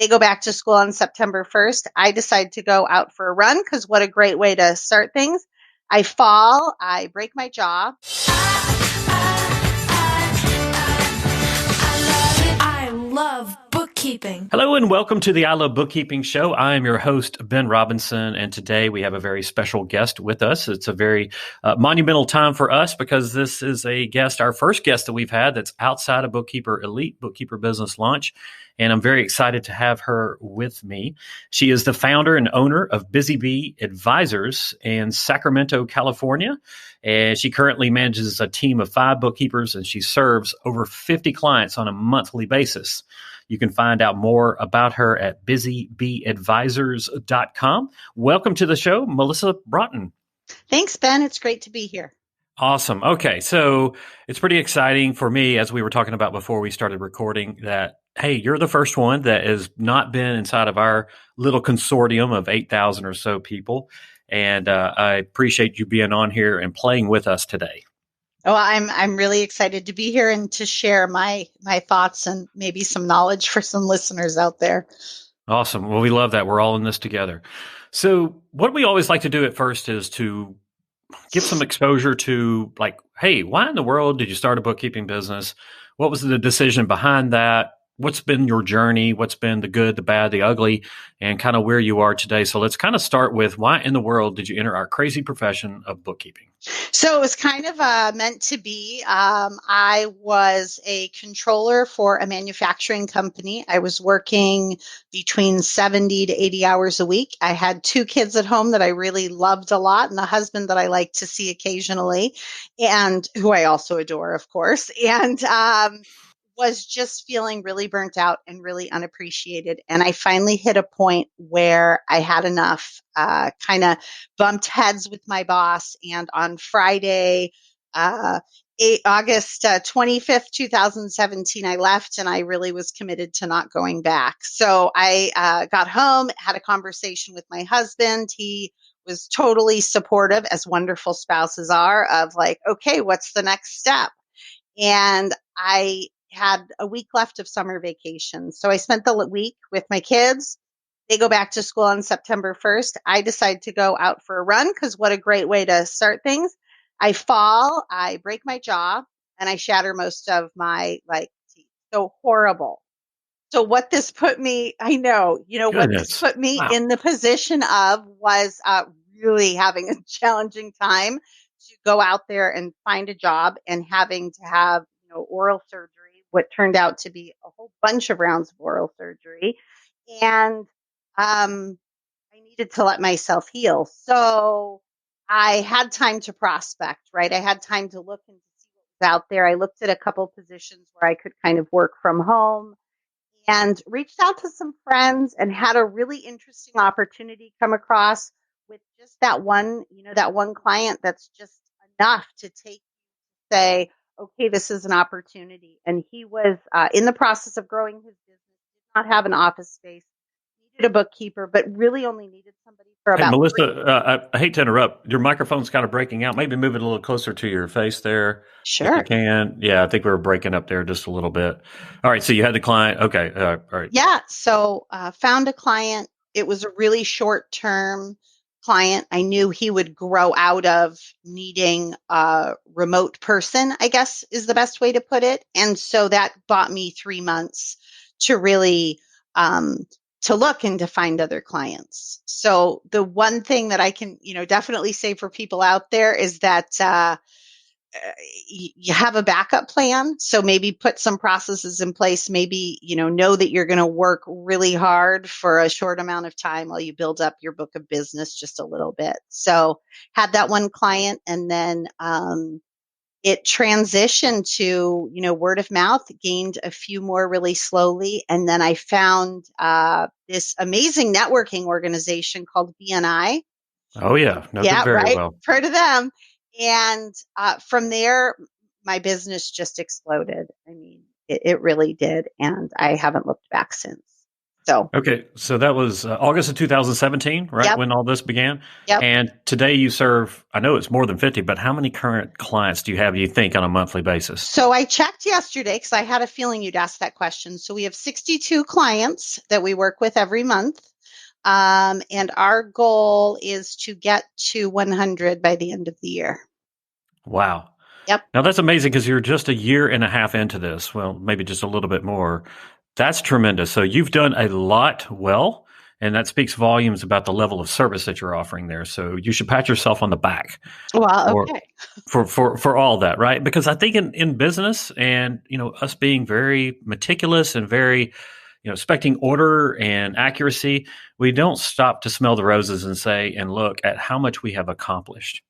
They go back to school on September 1st. I decide to go out for a run because what a great way to start things. I fall, I break my jaw. I love bookkeeping. Hello and welcome to the I Love Bookkeeping show. I am your host, Ben Robinson, and today we have a very special guest with us. It's a very monumental time for us because this is a guest, our first guest that we've had that's outside of Bookkeeper Elite, Bookkeeper Business Launch, and I'm very excited to have her with me. She is the founder and owner of Busy Bee Advisors in Sacramento, California, and she currently manages a team of 5 bookkeepers, and she serves over 50 clients on a monthly basis. You can find out more about her at busybeeadvisors.com. Welcome to the show, Melissa Broughton. Thanks, Ben. It's great to be here. Awesome. Okay. So it's pretty exciting for me, as we were talking about before we started recording, that, hey, you're the first one that has not been inside of our little consortium of 8,000 or so people. And I appreciate you being on here and playing with us today. Oh, I'm really excited to be here and to share my thoughts and maybe some knowledge for some listeners out there. Awesome. Well, we love that. We're all in this together. So what we always like to do at first is to give some exposure to, like, hey, why in the world did you start a bookkeeping business? What was the decision behind that? What's been your journey? What's been the good, the bad, the ugly, and kind of where you are today? So let's kind of start with, why in the world did you enter our crazy profession of bookkeeping? So it was kind of meant to be. I was a controller for a manufacturing company. I was working between 70 to 80 hours a week. I had 2 kids at home that I really loved a lot, and a husband that I like to see occasionally, and who I also adore, of course. And was just feeling really burnt out and really unappreciated. And I finally hit a point where I had enough, kind of bumped heads with my boss. And on Friday, August 25th, 2017, I left and I really was committed to not going back. So I got home, had a conversation with my husband. He was totally supportive, as wonderful spouses are, of like, okay, what's the next step? And I had a week left of summer vacation. So I spent the week with my kids. They go back to school on September 1st. I decide to go out for a run because what a great way to start things. I fall, I break my jaw, and I shatter most of my teeth. So horrible. So what this put me, I know, what this Goodness. put me Wow. in the position of was really having a challenging time to go out there and find a job and having to have, oral surgery, what turned out to be a whole bunch of rounds of oral surgery. And I needed to let myself heal. So I had time to prospect, right? I had time to look and see what was out there. I looked at a couple positions where I could kind of work from home and reached out to some friends and had a really interesting opportunity come across with just that one client that's just enough to say, okay, this is an opportunity. And he was in the process of growing his business, did not have an office space, needed a bookkeeper, but really only needed somebody for Hey, about Melissa, I hate to interrupt. Your microphone's kind of breaking out. Maybe move it a little closer to your face there, if you Sure. can. Yeah, I think we were breaking up there just a little bit. All right, so you had the client. Okay, all right. Yeah. So found a client. It was a really short term client. I knew he would grow out of needing a remote person, I guess is the best way to put it. And so that bought me 3 months to really to look and to find other clients. So the one thing that I can, definitely say for people out there is that you have a backup plan. So maybe put some processes in place. Maybe, know that you're going to work really hard for a short amount of time while you build up your book of business just a little bit. So had that one client, and then it transitioned to, word of mouth, gained a few more really slowly. And then I found this amazing networking organization called BNI. Oh, yeah. Know them Yeah, very right. well. Heard of them. And from there, my business just exploded. I mean, it really did. And I haven't looked back since. So, Okay, so that was August of 2017, right, yep, when all this began. yep. And today you serve, I know it's more than 50, but how many current clients do you think, on a monthly basis? So I checked yesterday because I had a feeling you'd ask that question. So we have 62 clients that we work with every month. And our goal is to get to 100 by the end of the year. Wow. Yep. Now that's amazing because you're just a year and a half into this. Well, maybe just a little bit more. That's tremendous. So you've done a lot well, and that speaks volumes about the level of service that you're offering there. So you should pat yourself on the back Well, for okay. for all that, right? Because I think in business and us being very meticulous and very expecting order and accuracy, we don't stop to smell the roses and say and look at how much we have accomplished.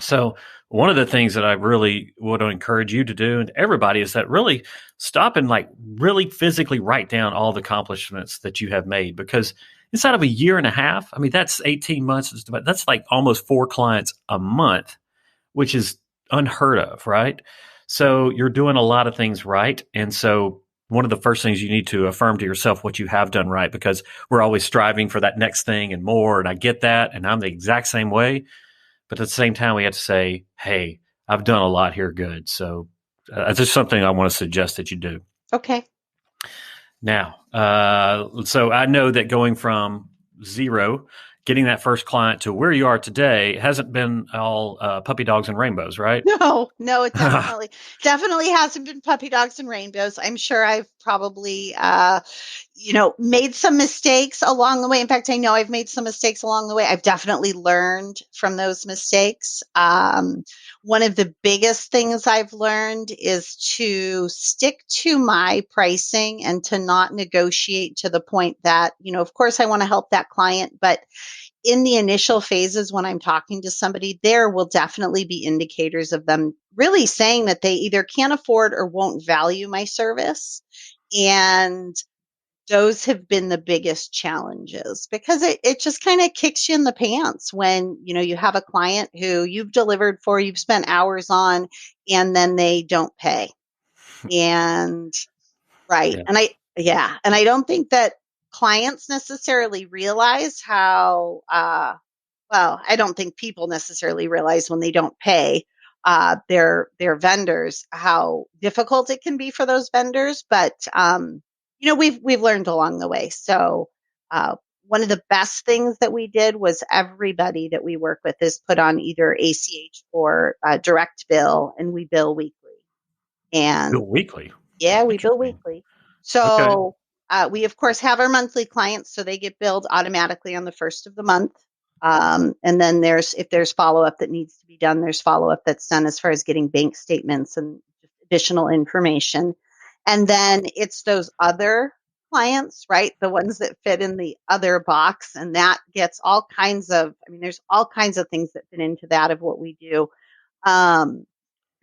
So one of the things that I really would encourage you to do and everybody is that really stop and like really physically write down all the accomplishments that you have made, because inside of a year and a half, I mean, that's 18 months. That's like almost 4 clients a month, which is unheard of, right? So you're doing a lot of things right. And so one of the first things you need to affirm to yourself what you have done right, because we're always striving for that next thing and more. And I get that. And I'm the exact same way. But at the same time, we have to say, hey, I've done a lot here good. So that's just something I want to suggest that you do. Okay. Now, so I know that going from zero, getting that first client to where you are today hasn't been all puppy dogs and rainbows, right? No, it definitely hasn't been puppy dogs and rainbows. I'm sure I've probably, made some mistakes along the way. In fact, I know I've made some mistakes along the way. I've definitely learned from those mistakes. One of the biggest things I've learned is to stick to my pricing and to not negotiate to the point that, of course I want to help that client, but in the initial phases when I'm talking to somebody, there will definitely be indicators of them really saying that they either can't afford or won't value my service. And those have been the biggest challenges because it just kind of kicks you in the pants when, you have a client who you've delivered for, you've spent hours on, and then they don't pay. And right. Yeah. And I don't think that clients necessarily realize how, I don't think people necessarily realize when they don't pay their vendors how difficult it can be for those vendors. But we've learned along the way. So one of the best things that we did was everybody that we work with is put on either ACH or direct bill, and we bill weekly. And Bill weekly. yeah, we bill Interesting. weekly. Okay. So we, of course, have our monthly clients, so they get billed automatically on the first of the month. And then if there's follow up that needs to be done, there's follow up that's done as far as getting bank statements and just additional information. And then it's those other clients, right? The ones that fit in the other box. And that gets all kinds of, there's all kinds of things that fit into that of what we do. Um,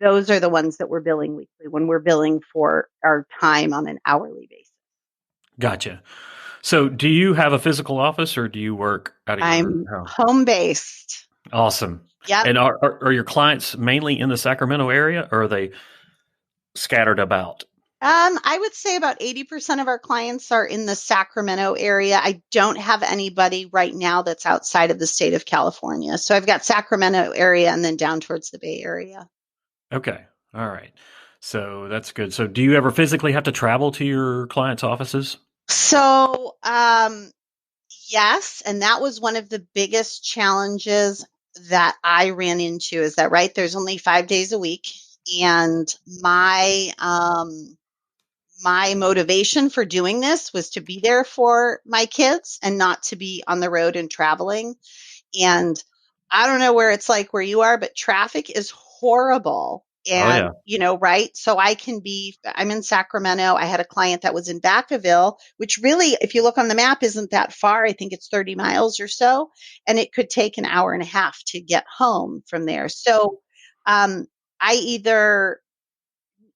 those are the ones that we're billing weekly when we're billing for our time on an hourly basis. Gotcha. So do you have a physical office or do you work out of your I'm home? home based. Awesome. Yep. And are your clients mainly in the Sacramento area, or are they scattered about? I would say about 80% of our clients are in the Sacramento area. I don't have anybody right now that's outside of the state of California. So I've got Sacramento area and then down towards the Bay Area. Okay. All right. So that's good. So do you ever physically have to travel to your clients' offices? So, yes. And that was one of the biggest challenges that I ran into is that, right, there's only 5 days a week. And my motivation for doing this was to be there for my kids and not to be on the road and traveling. And I don't know where it's like where you are, but traffic is horrible. Oh yeah. And, right. So I'm in Sacramento. I had a client that was in Vacaville, which really, if you look on the map, isn't that far. I think it's 30 miles or so. And it could take an hour and a half to get home from there. So I either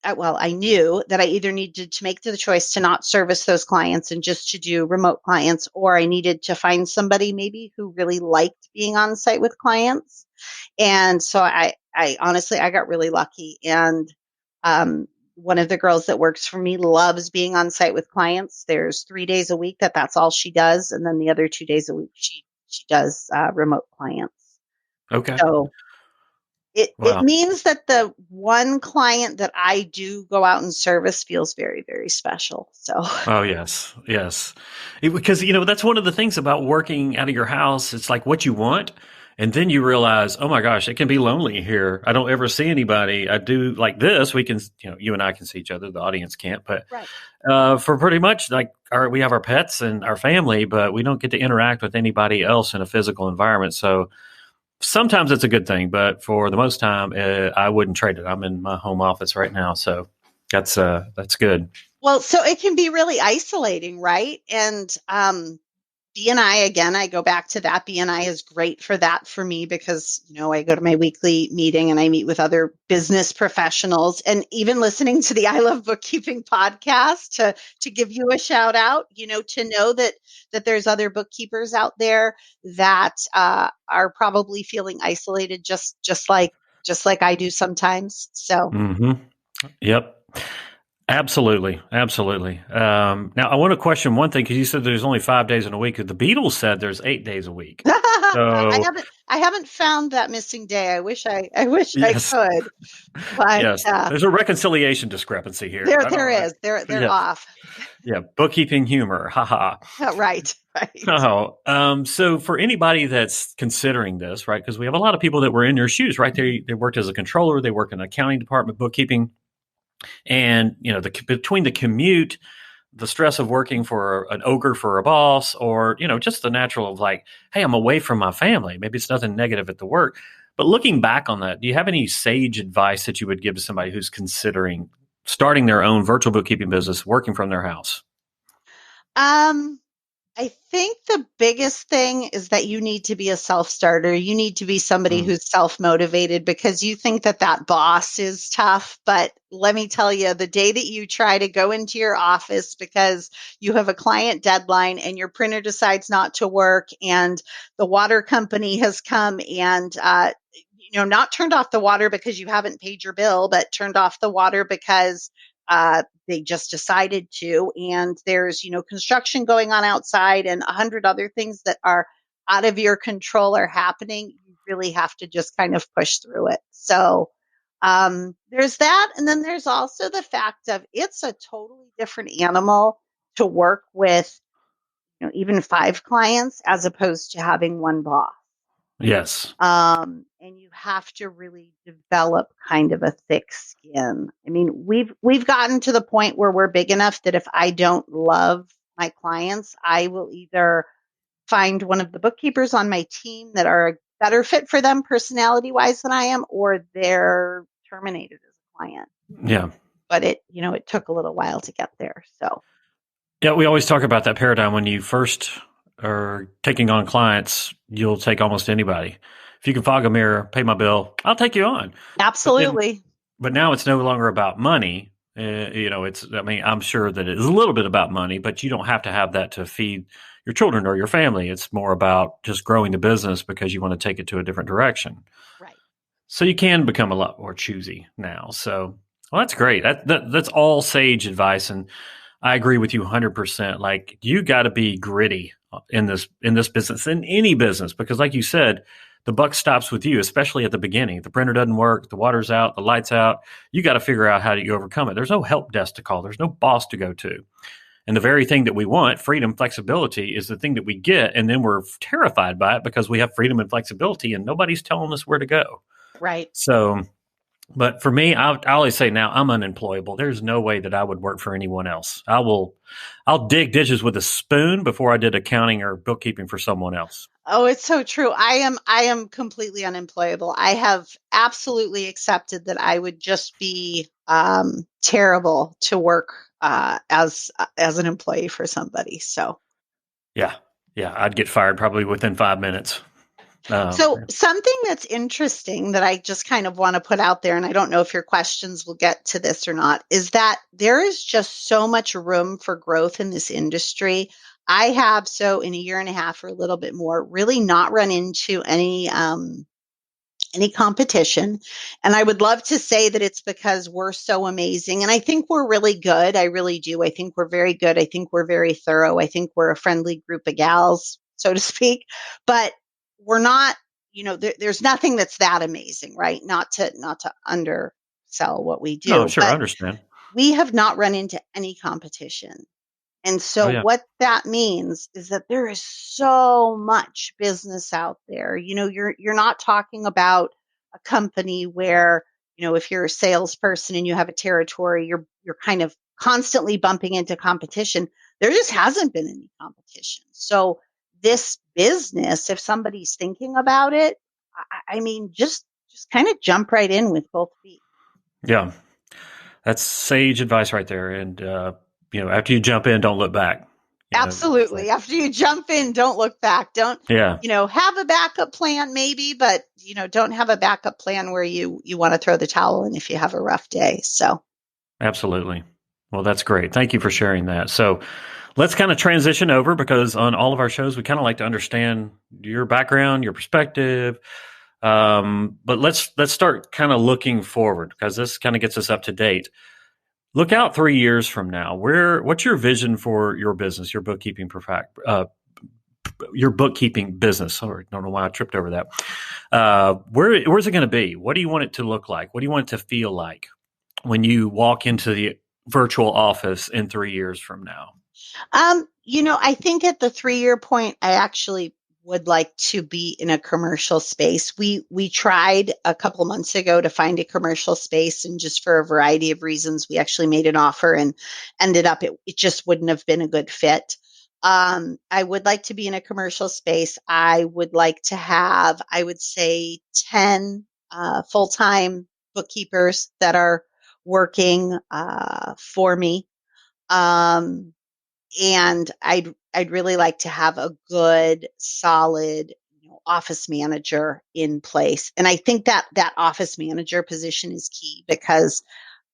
I knew that I either needed to make the choice to not service those clients and just to do remote clients, or I needed to find somebody maybe who really liked being on site with clients. And so I honestly, I got really lucky. And one of the girls that works for me loves being on site with clients. There's 3 days a week that's all she does, and then the other 2 days a week she does remote clients. Okay. So it Wow. means that the one client that I do go out and service feels very, very special. So Oh, yes. Yes. Because, that's one of the things about working out of your house. It's like what you want. And then you realize, oh my gosh, it can be lonely here. I don't ever see anybody. I do like this. We can, you and I can see each other. The audience can't. But right. for pretty much like we have our pets and our family, but we don't get to interact with anybody else in a physical environment. So sometimes it's a good thing. But for the most time, I wouldn't trade it. I'm in my home office right now. So that's good. Well, so it can be really isolating, right? And BNI, again, I go back to that. BNI is great for that for me because, I go to my weekly meeting and I meet with other business professionals, and even listening to the I Love Bookkeeping podcast to give you a shout out, to know that there's other bookkeepers out there that are probably feeling isolated just like I do sometimes. So Hmm. Yep. Absolutely. Absolutely. Now, I want to question one thing because you said there's only 5 days in a week. The Beatles said there's 8 days a week. I So, haven't found that missing day. I wish I yes, could, but yes, there's a reconciliation discrepancy here. there I there don't, is. They're yes, off. yeah, bookkeeping humor. Ha ha. Right, right. Oh, so for anybody that's considering this, right? Because we have a lot of people that were in your shoes, right? They worked as a controller, they work in an accounting department, bookkeeping, and between the commute, the stress of working for an ogre for a boss, or just the natural of like, hey, I'm away from my family. Maybe it's nothing negative at the work, but looking back on that, do you have any sage advice that you would give to somebody who's considering starting their own virtual bookkeeping business, working from their house? Um, I think the biggest thing is that you need to be a self-starter. You need to be somebody Mm. who's self-motivated because you think that boss is tough. But let me tell you, the day that you try to go into your office because you have a client deadline and your printer decides not to work and the water company has come and, not turned off the water because you haven't paid your bill, but turned off the water because they just decided to. And there's, construction going on outside and 100 other things that are out of your control are happening. You really have to just kind of push through it. So there's that. And then there's also the fact of it's a totally different animal to work with, even 5 clients as opposed to having one boss. Yes. And you have to really develop kind of a thick skin. I mean, we've gotten to the point where we're big enough that if I don't love my clients, I will either find one of the bookkeepers on my team that are a better fit for them personality wise than I am, or they're terminated as a client. Yeah. But it took a little while to get there. So Yeah, we always talk about that paradigm when you first are taking on clients, you'll take almost anybody. If you can fog a mirror, pay my bill, I'll take you on. But then, absolutely. but now it's no longer about money. I mean, I'm sure that it is a little bit about money, but you don't have to have that to feed your children or your family. It's more about just growing the business because you want to take it to a different direction. Right. So you can become a lot more choosy now. So, well, that's great. That's all sage advice. And I agree with you 100%. Like you got to be gritty in this business, in any business, because like you said, the buck stops with you, especially at the beginning. The printer doesn't work, the water's out, the lights out. You got to figure out how do you overcome it. There's no help desk to call. There's no boss to go to. And the very thing that we want, freedom, flexibility, is the thing that we get, and then we're terrified by it because we have freedom and flexibility, and nobody's telling us where to go. Right. So, but for me, I always say now I'm unemployable. There's no way that I would work for anyone else. I'll dig dishes with a spoon before I did accounting or bookkeeping for someone else. Oh, it's so true. I am completely unemployable. I have absolutely accepted that I would just be terrible to work as an employee for somebody. So Yeah, yeah, I'd get fired probably within 5 minutes. so something that's interesting that I just kind of want to put out there, and I don't know if your questions will get to this or not, is that there is just so much room for growth in this industry. I have, so in a year and a half or a little bit more, really not run into any competition. And I would love to say that it's because we're so amazing. And I think we're really good. I really do. I think we're very good. I think we're very thorough. I think we're a friendly group of gals, so to speak. But we're not, there's nothing that's that amazing, right? Not to undersell what we No, do, sure, I but understand. we have not run into any competition. And Oh so yeah. what that means is that there is so much business out there. You're not talking about a company where, if you're a salesperson and you have a territory, you're kind of constantly bumping into competition. There just hasn't been any competition. So this business, if somebody's thinking about it, I mean, just kind of jump right in with both feet. Yeah. That's sage advice right there. And after you jump in, don't look back. It's like, Absolutely. After you jump in, don't look back. Don't, yeah, have a backup plan maybe, but don't have a backup plan where you want to throw the towel in if you have a rough day. So, absolutely. Well, that's great. Thank you for sharing that. So let's kind of transition over because on all of our shows, we kind of like to understand your background, your perspective. But let's start kind of looking forward because this kind of gets us up to date. Look out 3 years from now. What's your vision for your business, your bookkeeping business? Sorry, don't know why I tripped over that. Where's it going to be? What do you want it to look like? What do you want it to feel like when you walk into the virtual office in 3 years from now? I think at the 3-year point, I actually would like to be in a commercial space. We tried a couple of months ago to find a commercial space, and just for a variety of reasons, we actually made an offer and ended up it just wouldn't have been a good fit. I would like to be in a commercial space. I would like to have, I would say, 10 full-time bookkeepers that are working for me. Um, and I'd really like to have a good, solid, office manager in place. And I think that office manager position is key because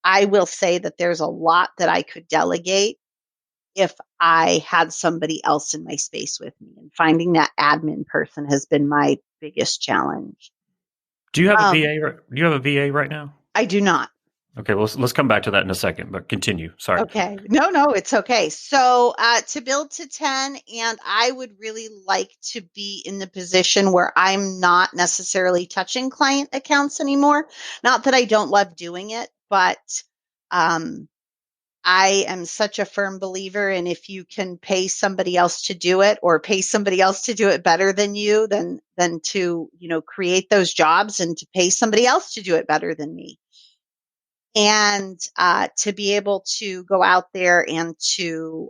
I will say that there's a lot that I could delegate if I had somebody else in my space with me. And finding that admin person has been my biggest challenge. Do you have a Um, VA? Do you have a VA right now? I do not. Okay, well, let's come back to that in a second, but continue. Sorry. Okay. No, it's okay. So, to build to 10, and I would really like to be in the position where I'm not necessarily touching client accounts anymore. Not that I don't love doing it, but um, I am such a firm believer in if you can pay somebody else to do it or pay somebody else to do it better than you, than to, create those jobs and to pay somebody else to do it better than me and to be able to go out there and to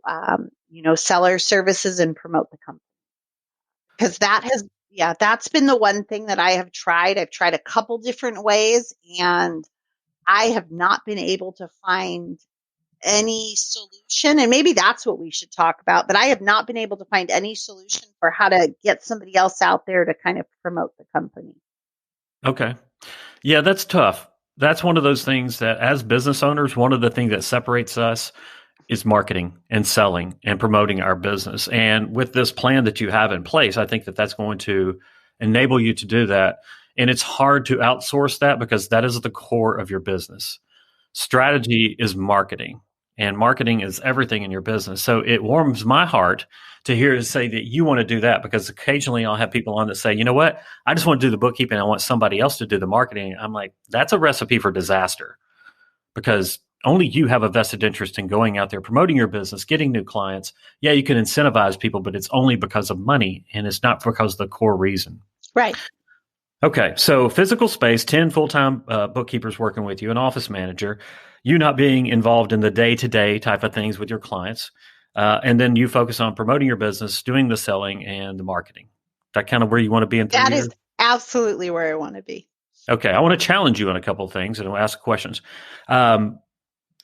sell our services and promote the company because that's been the one thing that I have tried. I've tried a couple different ways and I have not been able to find any solution, and maybe that's what we should talk about, but I have not been able to find any solution for how to get somebody else out there to kind of promote the company. Okay. Yeah, that's tough. That's one of those things that, as business owners, one of the things that separates us is marketing and selling and promoting our business. And with this plan that you have in place, I think that that's going to enable you to do that. And it's hard to outsource that because that is the core of your business. Strategy is marketing, and marketing is everything in your business. So it warms my heart to hear you say that you want to do that because occasionally I'll have people on that say, you know what, I just want to do the bookkeeping. I want somebody else to do the marketing. I'm like, that's a recipe for disaster because only you have a vested interest in going out there, promoting your business, getting new clients. Yeah, you can incentivize people, but it's only because of money and it's not because of the core reason. Right. Okay, so physical space, 10 full-time bookkeepers working with you, an office manager, you not being involved in the day-to-day type of things with your clients, and then you focus on promoting your business, doing the selling and the marketing. That kind of where you want to be in three That is years? absolutely where I want to be. Okay, I want to challenge you on a couple of things and I'll ask questions. Um,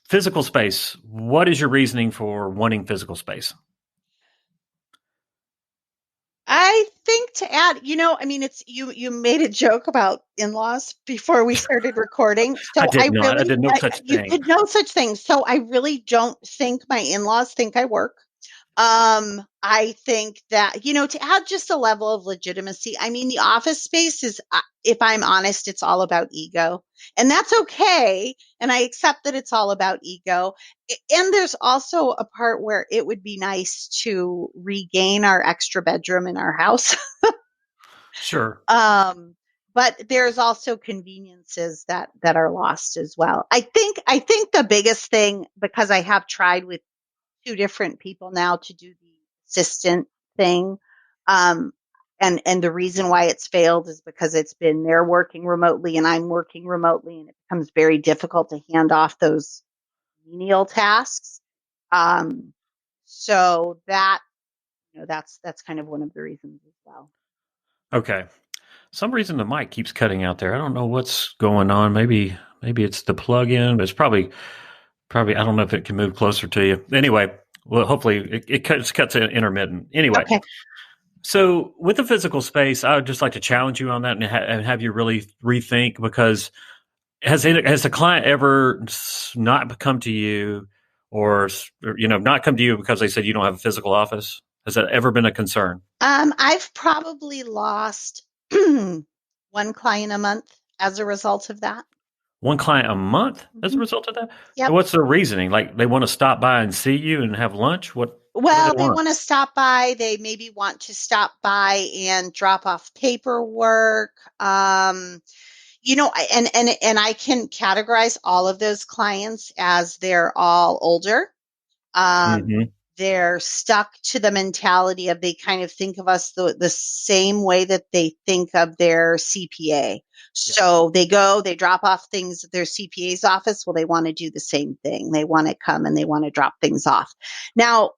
Physical space, what is your reasoning for wanting physical space? I think to add, I mean, it's you made a joke about in-laws before we started recording. I So did not. I did no such you thing. did no such thing. So I really don't think my in-laws think I work. I think that, to add just a level of legitimacy, I mean, the office space is, if I'm honest, it's all about ego. And that's okay. And I accept that it's all about ego. And there's also a part where it would be nice to regain our extra bedroom in our house. Sure. But there's also conveniences that are lost as well. I think the biggest thing, because I have tried with two different people now to do the assistant thing, and the reason why it's failed is because it's been they're working remotely and I'm working remotely, and it becomes very difficult to hand off those menial tasks. Um, so that's kind of one of the reasons as well. Okay. Some reason the mic keeps cutting out there. I don't know what's going on. Maybe it's the plug-in, but it's probably I don't know if it can move closer to you. Anyway, well, hopefully it cuts intermittent. Anyway, Okay. so with the physical space, I would just like to challenge you on that and have you really rethink, because has a client ever not come to you, or not come to you because they said you don't have a physical office? Has that ever been a concern? I've probably lost one client a month as a result of that. One client a month as a Mhm. result of that? Yep. What's their reasoning? Like they want to stop by and see you and have lunch? What do they Well, they want? want to stop by. They maybe want to stop by and drop off paperwork. And I can categorize all of those clients as they're all older. Um, Hmm. they're stuck to the mentality of, they kind of think of us the same way that they think of their CPA. Yeah. So they go, they drop off things at their CPA's office. Well, they want to do the same thing. They want to come and they want to drop things off. Now,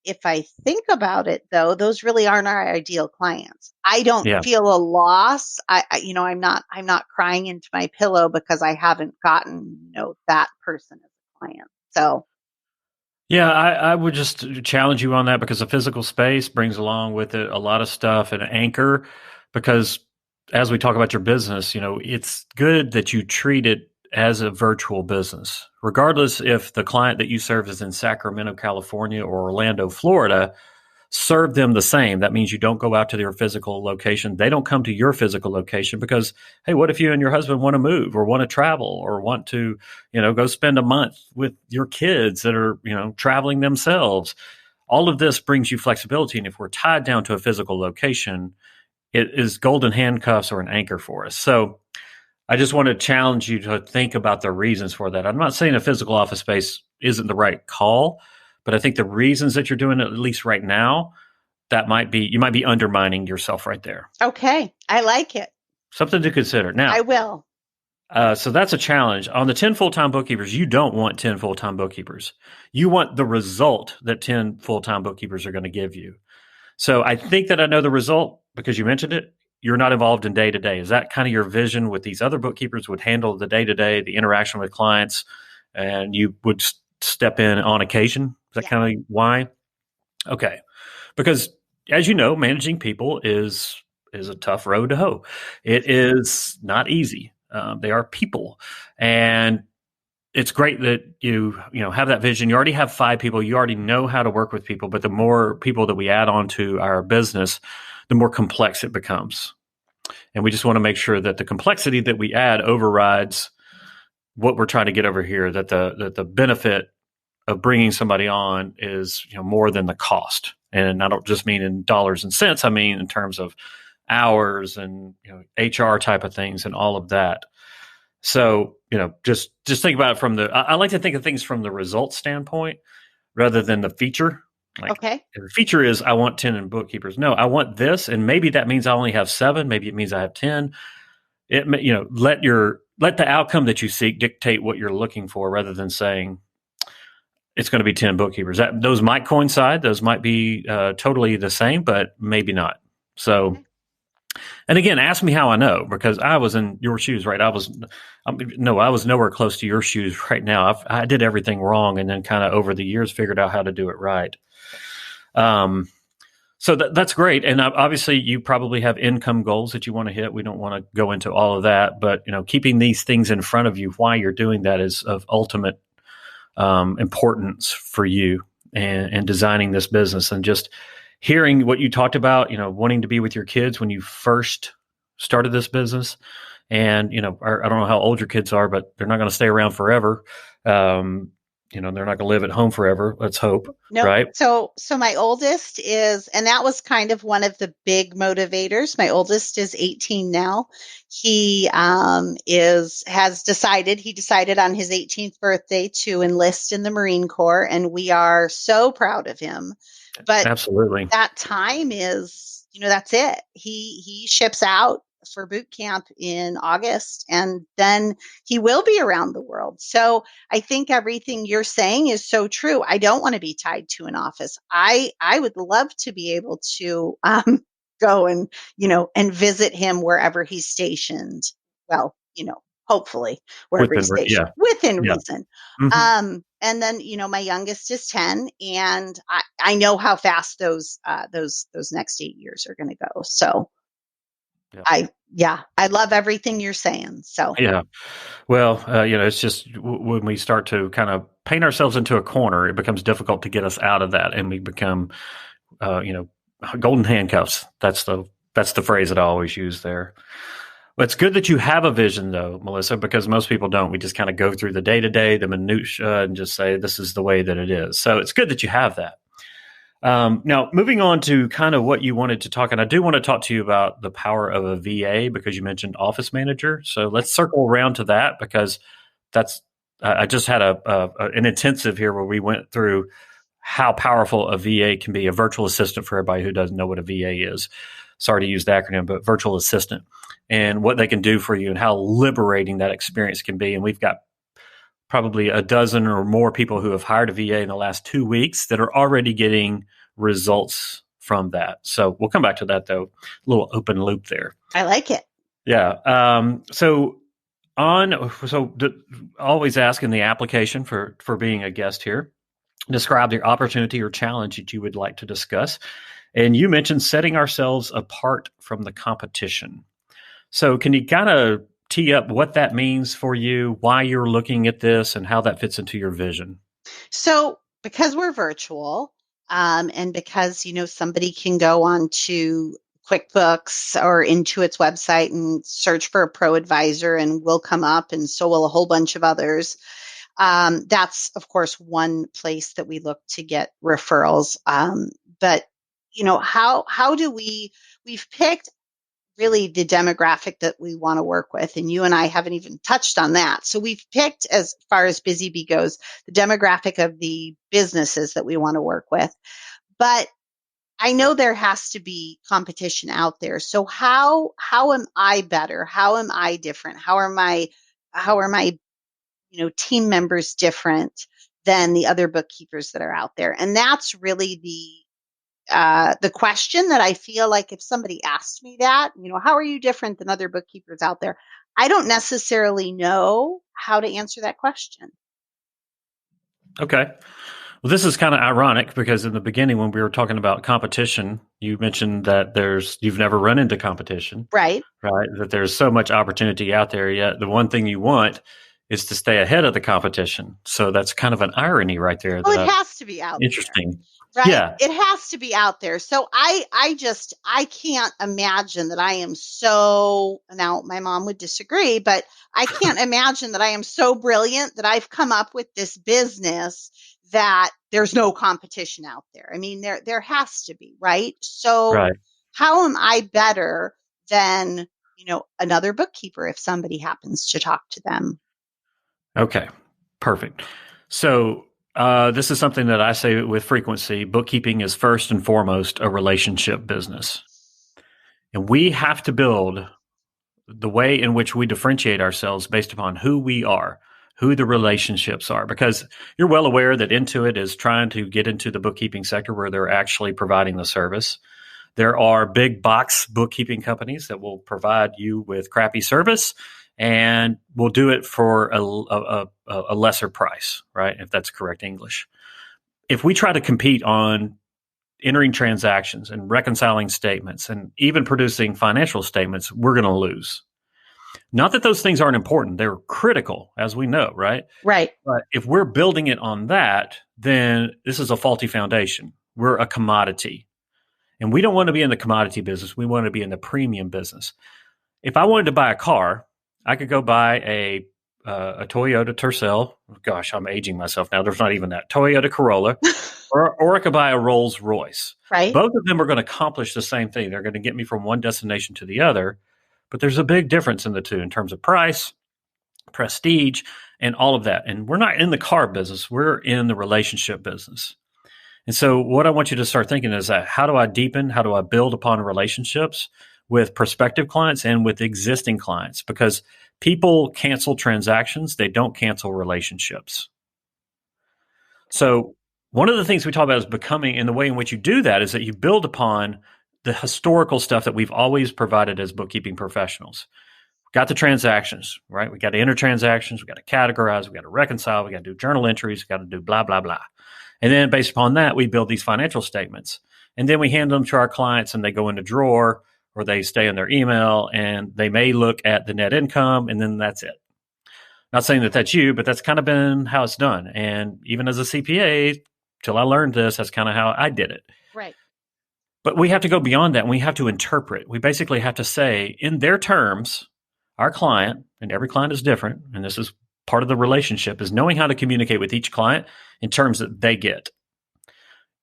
if I think about it, though, those really aren't our ideal clients. I don't Yeah. feel a loss. I'm not crying into my pillow because I haven't gotten, that person as a client. So, Yeah, I would just challenge you on that, because the physical space brings along with it a lot of stuff, and an anchor. Because as we talk about your business, it's good that you treat it as a virtual business, regardless if the client that you serve is in Sacramento, California, or Orlando, Florida. Serve them the same. That means you don't go out to their physical location. They don't come to your physical location because, hey, what if you and your husband want to move or want to travel or want to, go spend a month with your kids that are, traveling themselves? All of this brings you flexibility. And if we're tied down to a physical location, it is golden handcuffs or an anchor for us. So I just want to challenge you to think about the reasons for that. I'm not saying a physical office space isn't the right call, but I think the reasons that you're doing it, at least right now, you might be undermining yourself right there. okay, I like it. Something to consider. I Now, will. so that's a challenge. On the 10 full-time bookkeepers, you don't want 10 full-time bookkeepers. You want the result that 10 full-time bookkeepers are going to give you. So I think that I know the result because you mentioned it. You're not involved in day-to-day. Is that kind of your vision? With these other bookkeepers would handle the day-to-day, the interaction with clients, and you would step in on occasion? Is that Yeah. kind of why? Okay. Because as you know, managing people is a tough road to hoe. It is not easy. They are people, and it's great that you have that vision. You already have 5 people. You already know how to work with people. But the more people that we add on to our business, the more complex it becomes. And we just want to make sure that the complexity that we add overrides what we're trying to get over here. That the benefit of bringing somebody on is more than the cost. And I don't just mean in dollars and cents. I mean in terms of hours and HR type of things and all of that. So just think about it from I like to think of things from the results standpoint rather than the feature. Like, Okay. the feature is I want 10 in bookkeepers. No, I want this, and maybe that means I only have 7. Maybe it means I have 10. Let the outcome that you seek dictate what you're looking for, rather than saying it's going to be 10 bookkeepers. Those might coincide. Those might be totally the same, but maybe not. So, Okay. and again, ask me how I know, because I was in your shoes, right? I was nowhere close to your shoes right now. I did everything wrong, and then kind of over the years figured out how to do it right. So that's great. And obviously you probably have income goals that you want to hit. We don't want to go into all of that, but keeping these things in front of you while you're doing that is of ultimate importance for you and designing this business. And just hearing what you talked about, wanting to be with your kids when you first started this business. And, I don't know how old your kids are, but they're not going to stay around forever. They're not going to live at home forever. Let's hope. No. Right. So my oldest is, and that was kind of one of the big motivators. My oldest is 18 now. He he decided on his 18th birthday to enlist in the Marine Corps, and we are so proud of him. But Absolutely. that time is, that's it. He ships out for boot camp in August, and then he will be around the world. So I think everything you're saying is so true. I don't want to be tied to an office. I would love to be able to go and, and visit him wherever he's stationed. Well, hopefully wherever he's stationed within Yeah. reason. Mm-hmm. And then, my youngest is 10, and I know how fast those next 8 years are going to go. So I love everything you're saying. So, yeah. Well, it's just when we start to kind of paint ourselves into a corner, it becomes difficult to get us out of that. And we become, golden handcuffs. That's the phrase that I always use there. Well, it's good that you have a vision, though, Melissa, because most people don't. We just kind of go through the day-to-day, the minutia, and just say, this is the way that it is. So it's good that you have that. Now, moving on to kind of what you wanted to talk, and I do want to talk to you about the power of a VA because you mentioned office manager. So let's circle around to that because I just had an intensive here where we went through how powerful a VA can be, a virtual assistant for everybody who doesn't know what a VA is. Sorry to use the acronym, but virtual assistant, and what they can do for you and how liberating that experience can be. And we've got probably a dozen or more people who have hired a VA in the last 2 weeks that are already getting results from that. So we'll come back to that, though. A little open loop there. I like it. Yeah. Always ask in the application for being a guest here, describe the opportunity or challenge that you would like to discuss. And you mentioned setting ourselves apart from the competition. So can you kind of tee up what that means for you, why you're looking at this, and how that fits into your vision? So because we're virtual, and because, somebody can go on to QuickBooks or Intuit's website and search for a pro advisor and we'll come up, and so will a whole bunch of others. That's, of course, one place that we look to get referrals. But, how do we've picked really the demographic that we want to work with. And you and I haven't even touched on that. So we've picked, as far as Busy Bee goes, the demographic of the businesses that we want to work with. But I know there has to be competition out there. So how am I better? How am I different? How are my team members different than the other bookkeepers that are out there? And that's really the question that I feel like if somebody asked me that, how are you different than other bookkeepers out there? I don't necessarily know how to answer that question. Okay. Well, this is kind of ironic because in the beginning, when we were talking about competition, you mentioned that you've never run into competition. Right. That there's so much opportunity out there, yet the one thing you want is to stay ahead of the competition. So that's kind of an irony right there. Well, it has to be out interesting. there. Right. Yeah. It has to be out there. So I can't imagine that I am so, now my mom would disagree, but I can't imagine that I am so brilliant that I've come up with this business that there's no competition out there. I mean, there has to be, right? So how am I better than, another bookkeeper if somebody happens to talk to them? Okay, perfect. So this is something that I say with frequency. Bookkeeping is first and foremost a relationship business. And we have to build the way in which we differentiate ourselves based upon who we are, who the relationships are, because you're well aware that Intuit is trying to get into the bookkeeping sector where they're actually providing the service. There are big box bookkeeping companies that will provide you with crappy service and will do it for a lesser price, right? If that's correct English. If we try to compete on entering transactions and reconciling statements and even producing financial statements, we're going to lose. Not that those things aren't important. They're critical, as we know, right? Right. But if we're building it on that, then this is a faulty foundation. We're a commodity. And we don't want to be in the commodity business. We want to be in the premium business. If I wanted to buy a car, I could go buy a Toyota Tercel. Gosh, I'm aging myself now. There's not even that. Toyota Corolla. Or I could buy a Rolls Royce. Right. Both of them are going to accomplish the same thing. They're going to get me from one destination to the other. But there's a big difference in the two in terms of price, prestige, and all of that. And we're not in the car business. We're in the relationship business. And so what I want you to start thinking is that how do I deepen? How do I build upon relationships with prospective clients and with existing clients? Because people cancel transactions. They don't cancel relationships. So one of the things we talk about is becoming, and the way in which you do that is that you build upon the historical stuff that we've always provided as bookkeeping professionals. Got the transactions, right? We got to enter transactions. We got to categorize. We got to reconcile. We got to do journal entries. We got to do blah, blah, blah. And then based upon that, we build these financial statements. And then we hand them to our clients and they go in a drawer or they stay in their email and they may look at the net income and then that's it. Not saying that that's you, but that's kind of been how it's done. And even as a CPA, till I learned this, that's kind of how I did it. Right. But we have to go beyond that and we have to interpret. We basically have to say in their terms, our client, and every client is different, and this is part of the relationship, is knowing how to communicate with each client in terms that they get,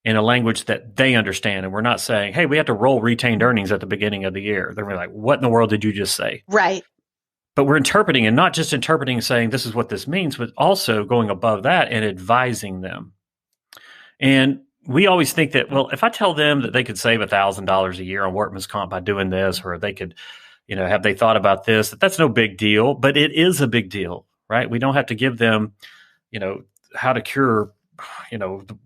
in a language that they understand. And we're not saying, hey, we have to roll retained earnings at the beginning of the year. They're like, what in the world did you just say? Right. But we're interpreting, and not just interpreting and saying this is what this means, but also going above that and advising them. And we always think that, well, if I tell them that they could save $1,000 a year on workman's comp by doing this, or they could, have they thought about this, that's no big deal, but it is a big deal, right? We don't have to give them, how to cure, the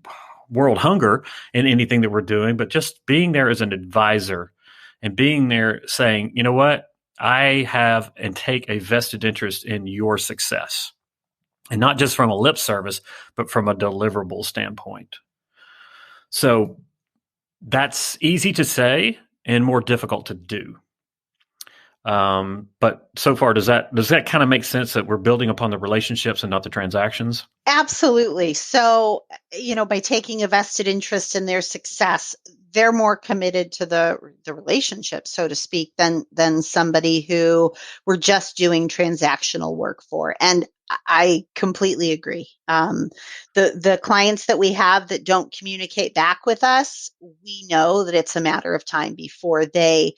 world hunger in anything that we're doing, but just being there as an advisor and being there saying, you know what, I have and take a vested interest in your success. And not just from a lip service, but from a deliverable standpoint. So that's easy to say and more difficult to do. But so far, does that kind of make sense that we're building upon the relationships and not the transactions? Absolutely. So, by taking a vested interest in their success, they're more committed to the relationship, so to speak, than somebody who we're just doing transactional work for. And I completely agree. The clients that we have that don't communicate back with us, we know that it's a matter of time before they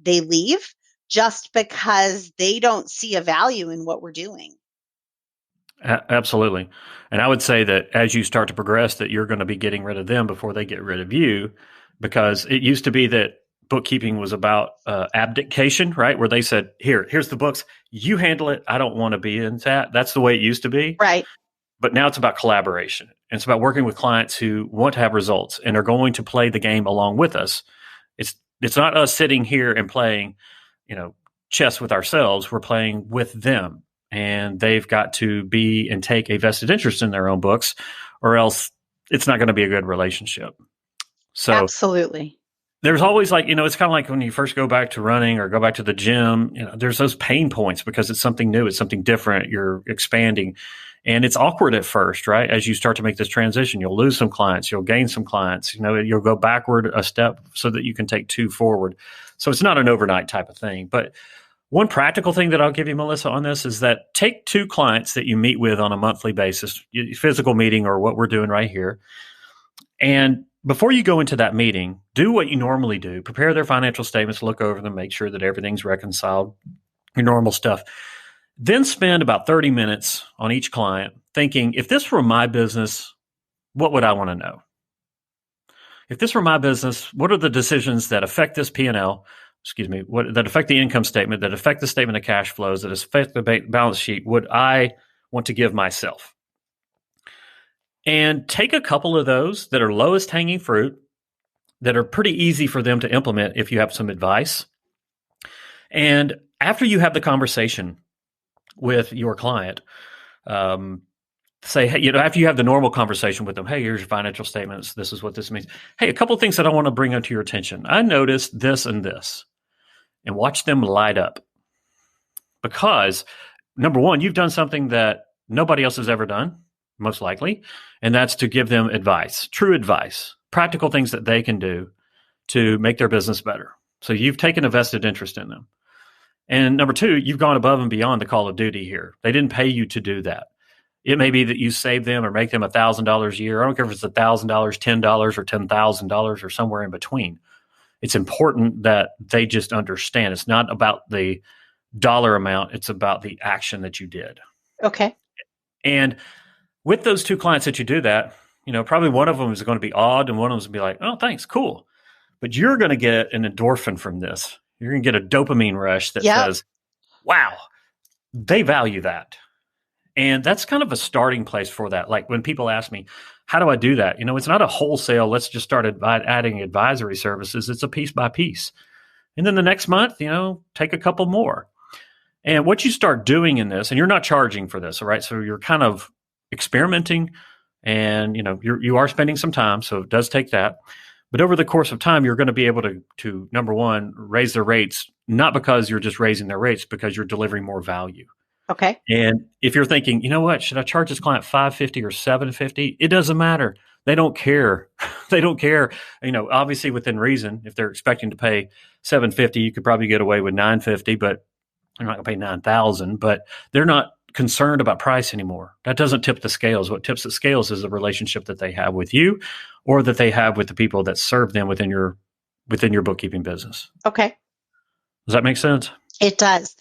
leave, just because they don't see a value in what we're doing. Absolutely. And I would say that as you start to progress, that you're going to be getting rid of them before they get rid of you, because it used to be that bookkeeping was about abdication, right? Where they said, here's the books, you handle it. I don't want to be in that. That's the way it used to be. Right. But now it's about collaboration. And it's about working with clients who want to have results and are going to play the game along with us. It's not us sitting here and playing, chess with ourselves. We're playing with them. And they've got to be and take a vested interest in their own books, or else it's not going to be a good relationship. So absolutely. There's always it's kind of like when you first go back to running or go back to the gym, there's those pain points because it's something new. It's something different. You're expanding and it's awkward at first, right? As you start to make this transition, you'll lose some clients, you'll gain some clients, you'll go backward a step so that you can take two forward. So it's not an overnight type of thing, but one practical thing that I'll give you, Melissa, on this is that take two clients that you meet with on a monthly basis, physical meeting or what we're doing right here. And before you go into that meeting, do what you normally do. Prepare their financial statements, look over them, make sure that everything's reconciled, your normal stuff. Then spend about 30 minutes on each client thinking, if this were my business, what would I want to know? If this were my business, what are the decisions that affect this P&L? That affect the income statement, that affect the statement of cash flows, that affect the balance sheet, would I want to give myself? And take a couple of those that are lowest hanging fruit, that are pretty easy for them to implement if you have some advice. And after you have the conversation with your client, say, hey, after you have the normal conversation with them, hey, here's your financial statements. This is what this means. Hey, a couple of things that I want to bring up to your attention. I noticed this and this. And watch them light up. Because, number one, you've done something that nobody else has ever done, most likely, and that's to give them advice, true advice, practical things that they can do to make their business better. So you've taken a vested interest in them. And number two, you've gone above and beyond the call of duty here. They didn't pay you to do that. It may be that you save them or make them $1,000 a year. I don't care if it's $1,000, $10, or $10,000 or somewhere in between. It's important that they just understand it's not about the dollar amount. It's about the action that you did. Okay. And with those two clients that you do that, probably one of them is going to be awed and one of them is going to be like, oh, thanks, cool. But you're going to get an endorphin from this. You're going to get a dopamine rush that says, wow, they value that. And that's kind of a starting place for that. Like when people ask me, how do I do that? It's not a wholesale, let's just start adding advisory services. It's a piece by piece. And then the next month, take a couple more. And what you start doing in this, and you're not charging for this, all right? So you're kind of experimenting and, you are spending some time. So it does take that. But over the course of time, you're going to be able to number one, raise their rates, not because you're just raising their rates, because you're delivering more value. Okay. And if you're thinking, you know what, should I charge this client $550 or $750? It doesn't matter. They don't care. They don't care. Obviously within reason, if they're expecting to pay $750, you could probably get away with $950, but they're not going to pay $9,000. But they're not concerned about price anymore. That doesn't tip the scales. What tips the scales is the relationship that they have with you or that they have with the people that serve them within your bookkeeping business. Okay. Does that make sense? It does.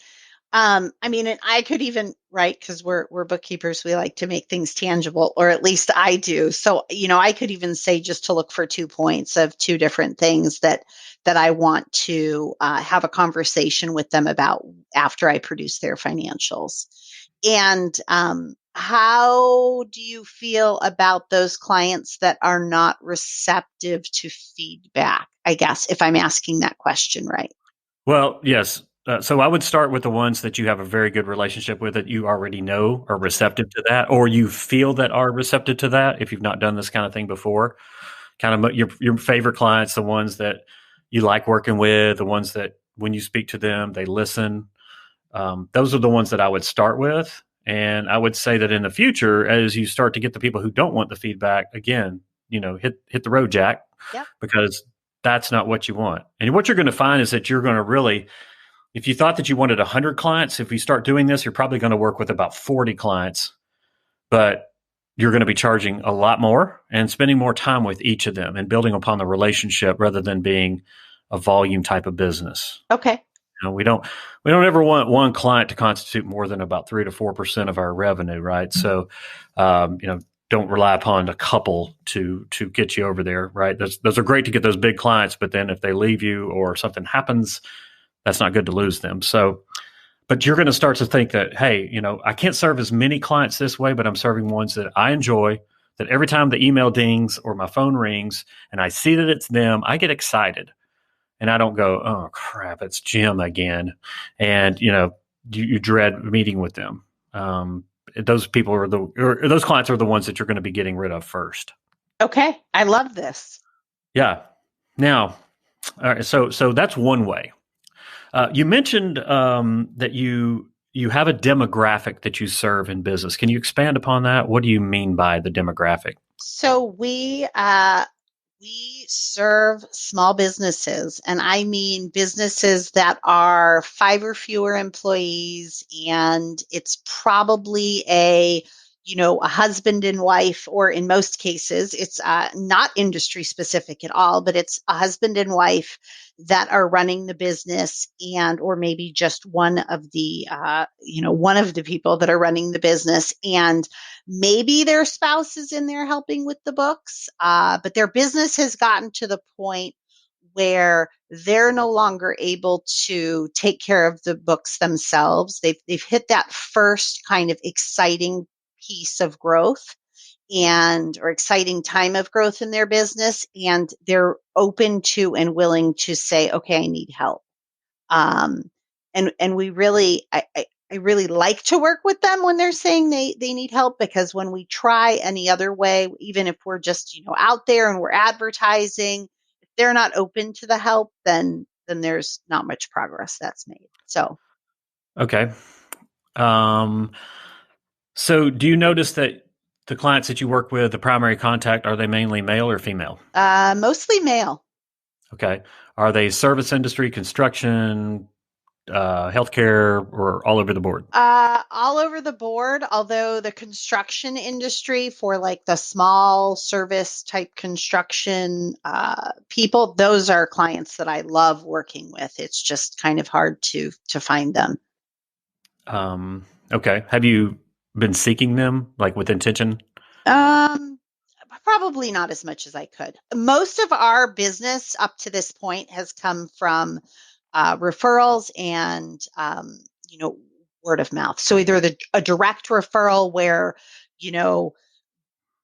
And I could even, right, because we're bookkeepers, we like to make things tangible, or at least I do. So, I could even say just to look for 2 points of 2 different things that I want to have a conversation with them about after I produce their financials. And how do you feel about those clients that are not receptive to feedback, I guess, if I'm asking that question right? Well, yes. So I would start with the ones that you have a very good relationship with that you already know are receptive to that, or you feel that are receptive to that if you've not done this kind of thing before. Kind of your favorite clients, the ones that you like working with, the ones that when you speak to them, they listen. Those are the ones that I would start with. And I would say that in the future, as you start to get the people who don't want the feedback, again, hit the road, Jack, because that's not what you want. And what you're going to find is that you're going to really, if you thought that you wanted 100 clients, if we start doing this, you're probably going to work with about 40 clients, but you're going to be charging a lot more and spending more time with each of them and building upon the relationship rather than being a volume type of business. Okay. We don't ever want one client to constitute more than about 3 to 4% of our revenue, right? So, don't rely upon a couple to get you over there, right? Those are great to get those big clients, but then if they leave you or something happens, that's not good to lose them. So, but you're going to start to think that, hey, I can't serve as many clients this way, but I'm serving ones that I enjoy, that every time the email dings or my phone rings and I see that it's them, I get excited. And I don't go, oh, crap, it's Jim again. And, you dread meeting with them. Those people or those clients are the ones that you're going to be getting rid of first. Okay. I love this. Yeah. Now, all right, so that's one way. You mentioned that you have a demographic that you serve in business. Can you expand upon that? What do you mean by the demographic? So we serve small businesses, and I mean businesses that are 5 or fewer employees, and it's probably a husband and wife, or in most cases, it's not industry specific at all, but it's a husband and wife that are running the business, and or maybe just one of the people that are running the business, and maybe their spouse is in there helping with the books, but their business has gotten to the point where they're no longer able to take care of the books themselves. They've hit that first kind of exciting piece of growth or exciting time of growth in their business, and they're open to and willing to say, okay, I need help. And we really, I really like to work with them when they're saying they need help, because when we try any other way, even if we're just, out there and we're advertising, if they're not open to the help, then there's not much progress that's made. So. Okay. So do you notice that the clients that you work with, the primary contact, are they mainly male or female? Mostly male. Okay. Are they service industry, construction, healthcare, or all over the board? All over the board, although the construction industry for like the small service type construction people, those are clients that I love working with. It's just kind of hard to find them. Okay. Have you been seeking them like with intention? Um, Probably not as much as I could. Most of our business up to this point has come from referrals and you know, word of mouth. So either a direct referral where, you know,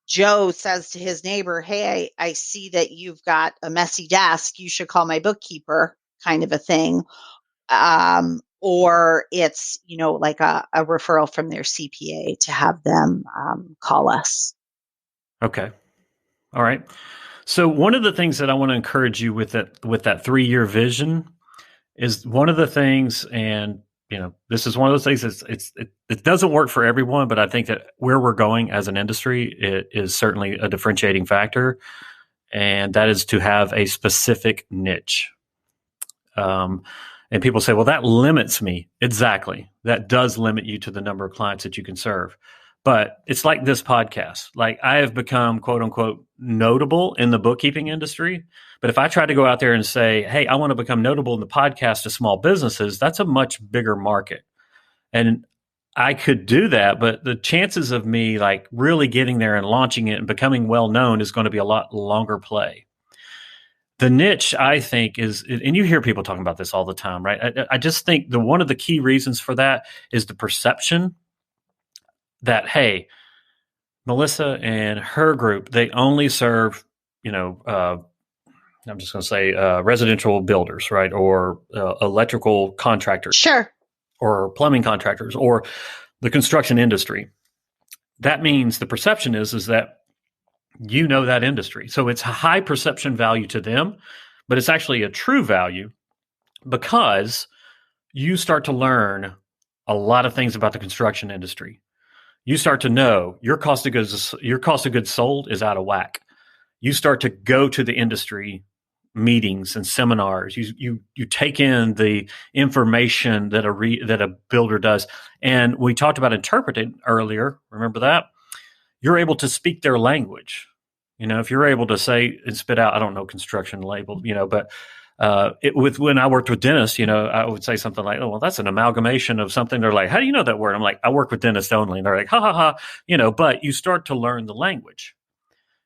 Joe says to his neighbor, "Hey, I see that you've got a messy desk. You should call my bookkeeper," kind of a thing. Or it's, you know, like a referral from their CPA to have them call us. Okay. All right. So one of the things that I want to encourage you with that 3-year vision is one of the things, and this is one of those things. It doesn't work for everyone, but I think that where we're going as an industry, it is certainly a differentiating factor, and that is to have a specific niche. And people say, well, that limits me. Exactly. That does limit you to the number of clients that you can serve. But it's like this podcast. Like I have become quote unquote notable in the bookkeeping industry. But if I try to go out there and say, hey, I want to become notable in the podcast to small businesses, that's a much bigger market. And I could do that, but the chances of me like really getting there and launching it and becoming well known is going to be a lot longer play. The niche, I think, is, and you hear people talking about this all the time, right? I just think one of the key reasons for that is the perception that, hey, Melissa and her group, they only serve, I'm just going to say residential builders, right? Or electrical contractors. Sure. Or plumbing contractors or the construction industry. That means the perception is that you know that industry. So it's a high perception value to them, but it's actually a true value because you start to learn a lot of things about the construction industry. You start to know your cost of goods sold is out of whack. You start to go to the industry meetings and seminars. You take in the information that a builder does. And we talked about interpreting earlier. Remember that? You're able to speak their language. If you're able to say and spit out, I don't know construction label, but when I worked with dentists, I would say something like, "Oh, well, that's an amalgamation of something." They're like, "How do you know that word?" I'm like, "I work with dentists only." And they're like, "Ha ha ha," But you start to learn the language,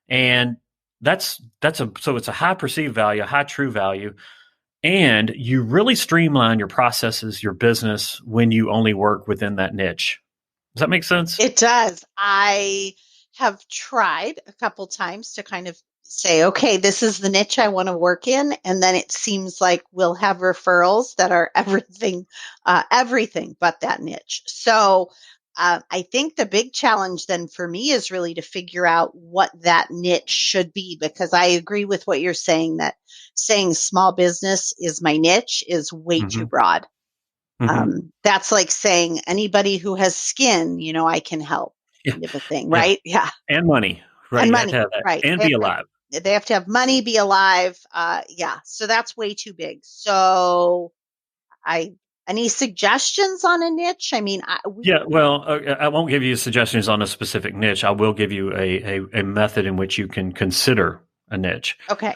and so it's a high perceived value, a high true value, and you really streamline your processes, your business when you only work within that niche. Does that make sense? It does. I have tried a couple times to kind of say, okay, this is the niche I want to work in. And then it seems like we'll have referrals that are everything but that niche. So I think the big challenge then for me is really to figure out what that niche should be, because I agree with what you're saying, that saying small business is my niche is way too broad. That's like saying anybody who has skin, I can help, kind of a thing, right? Yeah. And money, right? And You have money, to have that. right. And be alive. They have to have money, be alive. Yeah. So that's way too big. So any suggestions on a niche? I mean, I won't give you suggestions on a specific niche. I will give you a method in which you can consider a niche. Okay.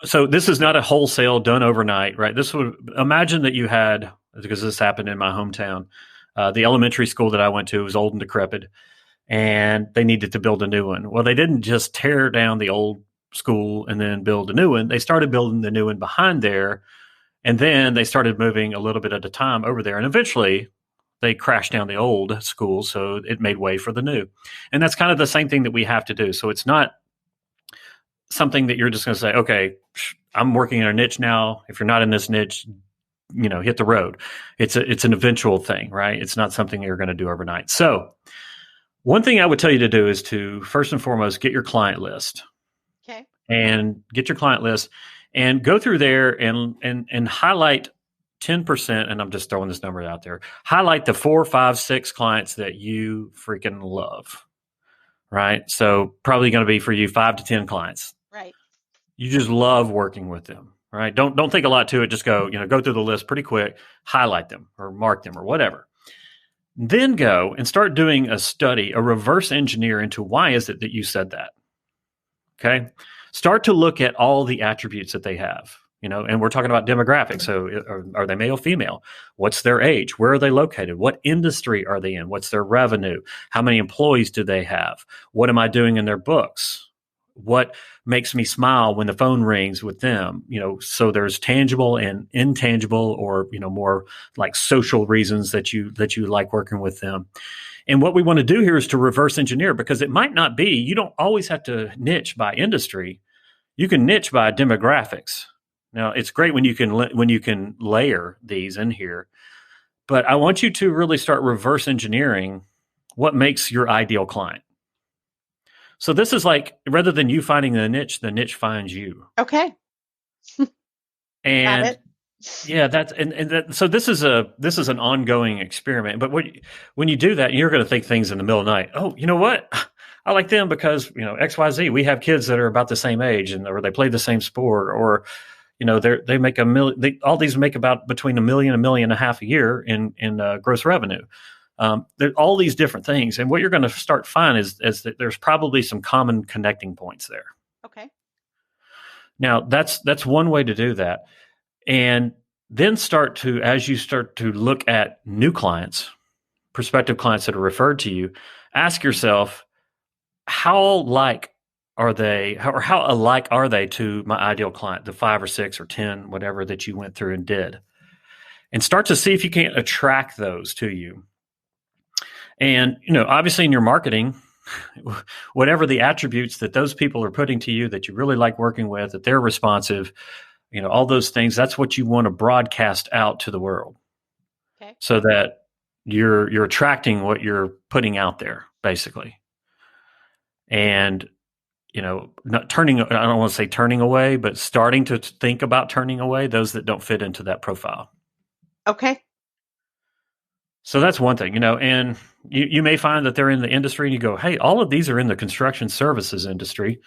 So this is not a wholesale done overnight, right? Imagine that you had, because this happened in my hometown, the elementary school that I went to was old and decrepit, and they needed to build a new one. Well, they didn't just tear down the old school and then build a new one. They started building the new one behind there, and then they started moving a little bit at a time over there. And eventually they crashed down the old school, so it made way for the new. And that's kind of the same thing that we have to do. So it's not something that you're just going to say, okay, I'm working in a niche now. If you're not in this niche, hit the road. It's an eventual thing, right? It's not something you're going to do overnight. So one thing I would tell you to do is to first and foremost, get your client list. Okay. And get your client list and go through there and highlight 10%. And I'm just throwing this number out there. Highlight the 4, 5, 6 clients that you freaking love, right? So probably going to be for you 5 to 10 clients. Right. you just love working with them, right? Don't think a lot to it. Just go through the list pretty quick, highlight them or mark them or whatever. Then go and start doing a study, a reverse engineer into why is it that you said that? Okay. Start to look at all the attributes that they have, and we're talking about demographics. So are they male, female? What's their age? Where are they located? What industry are they in? What's their revenue? How many employees do they have? What am I doing in their books? What makes me smile when the phone rings with them? So there's tangible and intangible, or more like social reasons that you like working with them. And what we want to do here is to reverse engineer, because it might not be, you don't always have to niche by industry. You can niche by demographics. Now, it's great when you can layer these in here, but I want you to really start reverse engineering what makes your ideal client. So this is like, rather than you finding the niche finds you. Okay. And Got it. yeah, so this is an ongoing experiment. But when you do that, you're going to think things in the middle of the night. Oh, you know what? I like them because XYZ. We have kids that are about the same age, or they play the same sport, or they make $1 million. All these make about between $1 million and $1.5 million a year in gross revenue. There's all these different things, and what you're going to start finding is that there's probably some common connecting points there. Okay. Now that's one way to do that. And then as you start to look at new clients, prospective clients that are referred to you, ask yourself, how alike are they to my ideal client, the 5 or 6 or 10, whatever that you went through and did, and start to see if you can't attract those to you. And, obviously in your marketing, whatever the attributes that those people are putting to you that you really like working with, that they're responsive, all those things, that's what you want to broadcast out to the world. Okay. So that you're attracting what you're putting out there, basically. And, not turning, I don't want to say turning away, but starting to think about turning away those that don't fit into that profile. Okay. So that's one thing, and you may find that they're in the industry and you go, hey, all of these are in the construction services industry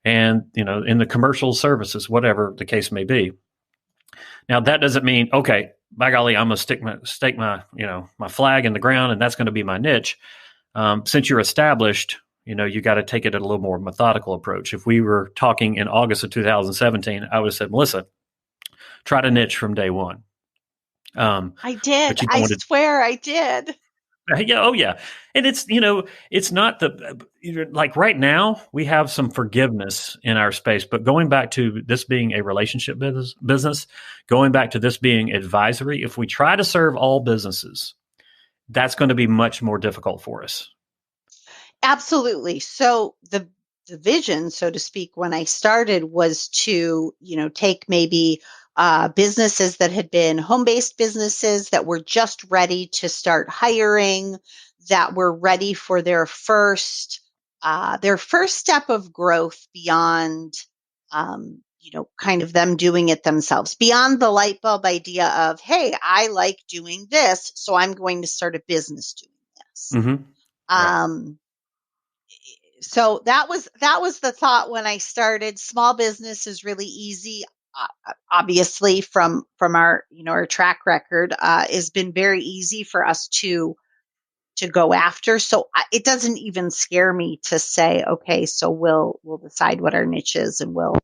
and, in the commercial services, whatever the case may be. Now, that doesn't mean, okay, by golly, I'm going to stake my flag in the ground and that's going to be my niche. Since you're established, you got to take it at a little more methodical approach. If we were talking in August of 2017, I would have said, Melissa, try to niche from day one. I did. I swear I did. Yeah. Oh, yeah. And it's, it's not like right now we have some forgiveness in our space, but going back to this being a relationship business, going back to this being advisory, if we try to serve all businesses, that's going to be much more difficult for us. Absolutely. So the vision, so to speak, when I started was to, take maybe businesses that had been home-based businesses that were just ready to start hiring, that were ready for their first step of growth beyond, kind of them doing it themselves, beyond the light bulb idea of, hey, I like doing this, so I'm going to start a business doing this. Mm-hmm. Right. So that was the thought when I started. Small business is really easy. Obviously, from our our track record, has been very easy for us to go after. So it doesn't even scare me to say, okay, so we'll decide what our niche is and we'll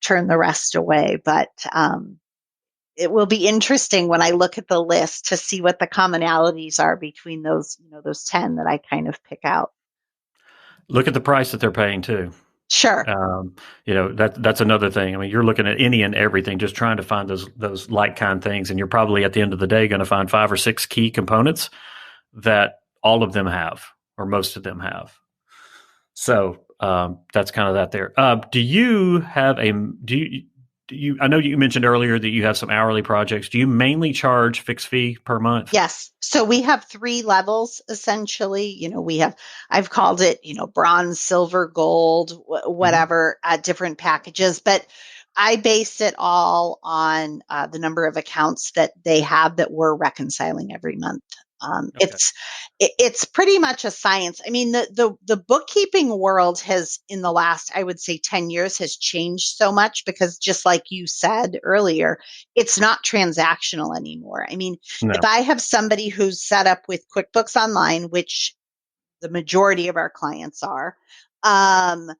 turn the rest away. But it will be interesting when I look at the list to see what the commonalities are between those those 10 that I kind of pick out. Look at the price that they're paying too. Sure. That's another thing. I mean, you're looking at any and everything, just trying to find those like kind things, and you're probably at the end of the day going to find 5 or 6 key components that all of them have, or most of them have. So that's kind of that there. Do you have I know you mentioned earlier that you have some hourly projects. Do you mainly charge fixed fee per month? Yes. So we have 3 levels essentially. I've called it, bronze, silver, gold, whatever, different packages, but I base it all on the number of accounts that they have that we're reconciling every month. Okay. It's pretty much a science. I mean, the bookkeeping world has, in the last, I would say, 10 years, has changed so much because, just like you said earlier, it's not transactional anymore. I mean, if No. I have somebody who's set up with QuickBooks Online, which the majority of our clients are, um,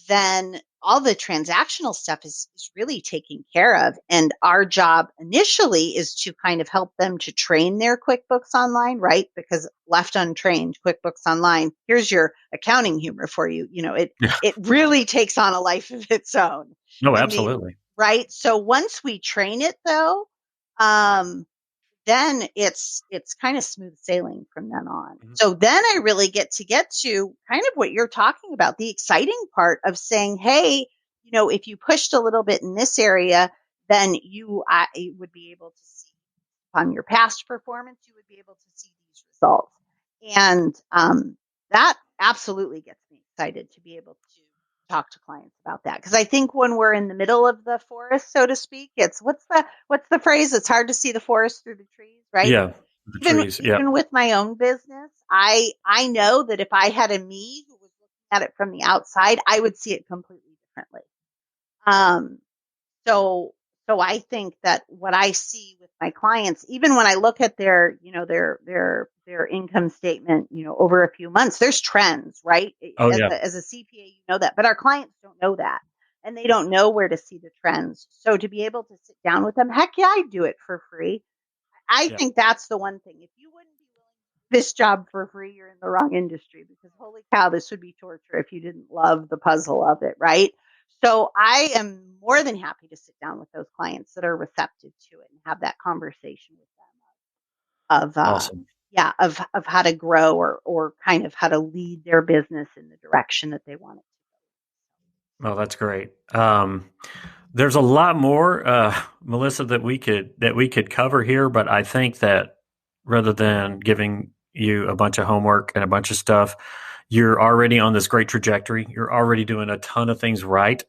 then all the transactional stuff is really taken care of. And our job initially is to kind of help them to train their QuickBooks Online, right? Because left untrained, QuickBooks Online, here's your accounting humor for you. It really takes on a life of its own. No, I mean, absolutely. right? So once we train it, though, um, then it's kind of smooth sailing from then on. Mhm. So then I really get to kind of what you're talking about, the exciting part of saying, hey, if you pushed a little bit in this area, then you would be able to see on your past performance, you would be able to see these results. And that absolutely gets me excited to be able to talk to clients about that. Because I think when we're in the middle of the forest, so to speak, it's what's the phrase? It's hard to see the forest through the trees, right? Yeah. The Even trees. Yeah. even with my own business, I know that if I had a me who was looking at it from the outside, I would see it completely differently. Um, so, so I think that what I see with my clients, even when I look at their income statement, over a few months, there's trends, right? Oh, As yeah. a CPA, you know that, but our clients don't know that, and they don't know where to see the trends. So to be able to sit down with them, heck yeah, I do it for free. I Yeah. think that's the one thing. If you wouldn't be willing to do this job for free, you're in the wrong industry, because holy cow, this would be torture if you didn't love the puzzle of it, right? So I am more than happy to sit down with those clients that are receptive to it and have that conversation with them Awesome. of how to grow, or kind of how to lead their business in the direction that they want it. Oh, that's great. There's a lot more, Melissa, that we could cover here, but I think that rather than giving you a bunch of homework and a bunch of stuff, you're already on this great trajectory. You're already doing a ton of things right.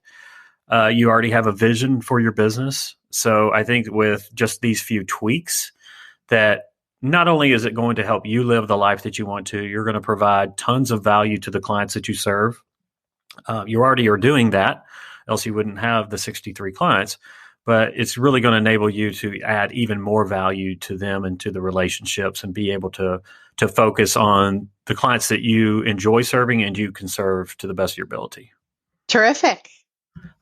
You already have a vision for your business. So I think with just these few tweaks, that not only is it going to help you live the life that you want to, you're going to provide tons of value to the clients that you serve. You already are doing that, else you wouldn't have the 63 clients. But it's really going to enable you to add even more value to them and to the relationships, and be able to focus on the clients that you enjoy serving and you can serve to the best of your ability. Terrific.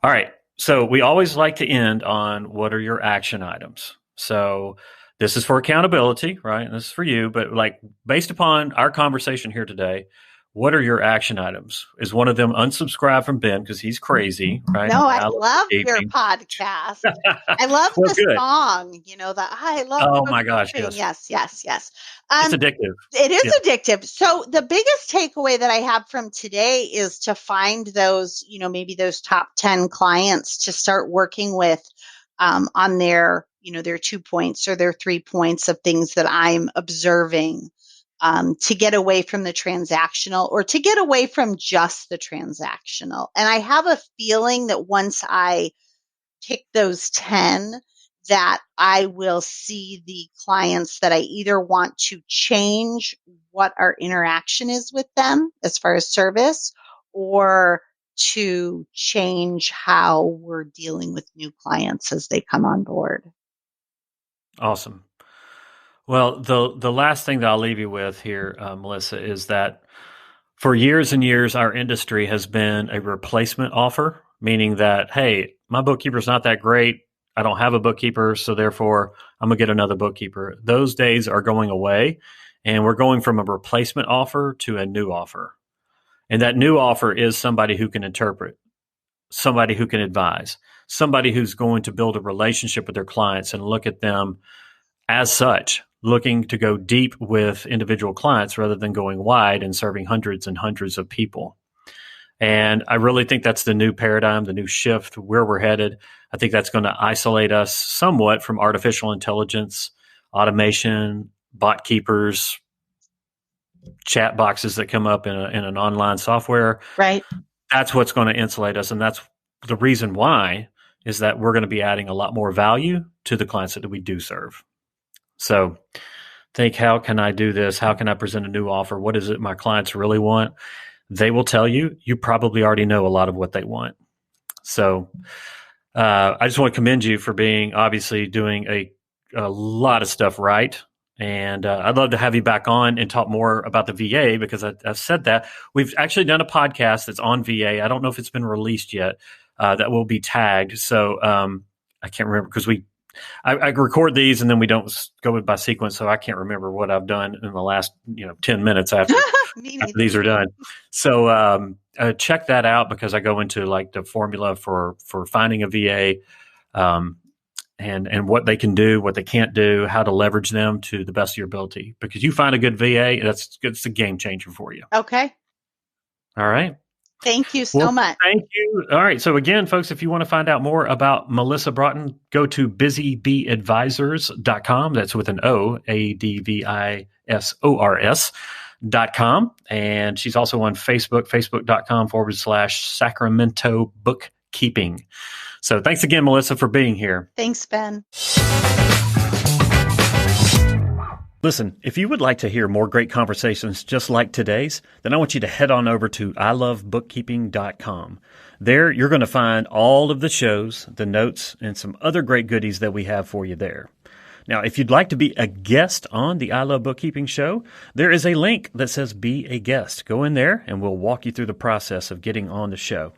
All right. So we always like to end on, what are your action items? So this is for accountability, right? And this is for you, but like, based upon our conversation here today, what are your action items? Is one of them unsubscribe from Ben because he's crazy, right? No, I I love love your bookkeeping. podcast. I love Well, the good. song, that I love Oh my gosh, bookkeeping. yes. Yes, yes, yes. It's Um, addictive. it is Yeah. addictive. So the biggest takeaway that I have from today is to find those, maybe those top 10 clients to start working with, on their 2 points or their 3 points of things that I'm observing, to get away from the transactional, or to get away from just the transactional. And I have a feeling that once I pick those 10, that I will see the clients that I either want to change what our interaction is with them as far as service, or to change how we're dealing with new clients as they come on board. Awesome. Well, the last thing that I'll leave you with here, Melissa, is that for years and years, our industry has been a replacement offer, meaning that, hey, my bookkeeper's not that great. I don't have a bookkeeper, so therefore I'm going to get another bookkeeper. Those days are going away, and we're going from a replacement offer to a new offer. And that new offer is somebody who can interpret, somebody who can advise, somebody who's going to build a relationship with their clients and look at them as such, looking to go deep with individual clients rather than going wide and serving hundreds and hundreds of people. And I really think that's the new paradigm, the new shift where we're headed. I think that's going to isolate us somewhat from artificial intelligence, automation, bot keepers, chat boxes that come up in an online software. Right. That's what's going to insulate us. And that's the reason why, is that we're going to be adding a lot more value to the clients that we do serve. So think, how can I do this? How can I present a new offer? What is it my clients really want? They will tell you. You probably already know a lot of what they want. So I just want to commend you for being obviously doing a lot of stuff right. And I'd love to have you back on and talk more about the VA, because I've said that. We've actually done a podcast that's on VA. I don't know if it's been released yet, that will be tagged. So I can't remember, because I record these and then we don't go by sequence. So I can't remember what I've done in the last 10 minutes after these are done. So check that out, because I go into like the formula for finding a VA, and what they can do, what they can't do, how to leverage them to the best of your ability. Because you find a good VA, it's a game changer for you. Okay. All right. Thank you so much. Thank you. All right. So again, folks, if you want to find out more about Melissa Broughton, go to busybeeadvisors.com. That's with an O, ADVISORS.com. And she's also on Facebook, facebook.com/Sacramento Bookkeeping. So thanks again, Melissa, for being here. Thanks, Ben. Listen, if you would like to hear more great conversations just like today's, then I want you to head on over to ilovebookkeeping.com. There, you're going to find all of the shows, the notes, and some other great goodies that we have for you there. Now, if you'd like to be a guest on the I Love Bookkeeping show, there is a link that says Be a Guest. Go in there and we'll walk you through the process of getting on the show.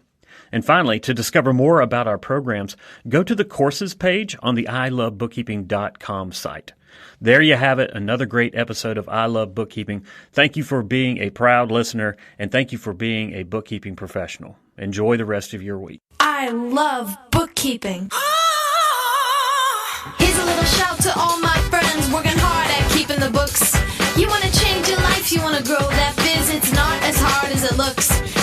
And finally, to discover more about our programs, go to the courses page on the ilovebookkeeping.com site. There you have it, another great episode of I Love Bookkeeping. Thank you for being a proud listener, and thank you for being a bookkeeping professional. Enjoy the rest of your week. I love bookkeeping. Here's a little shout to all my friends working hard at keeping the books. You want to change your life, you want to grow that biz, it's not as hard as it looks.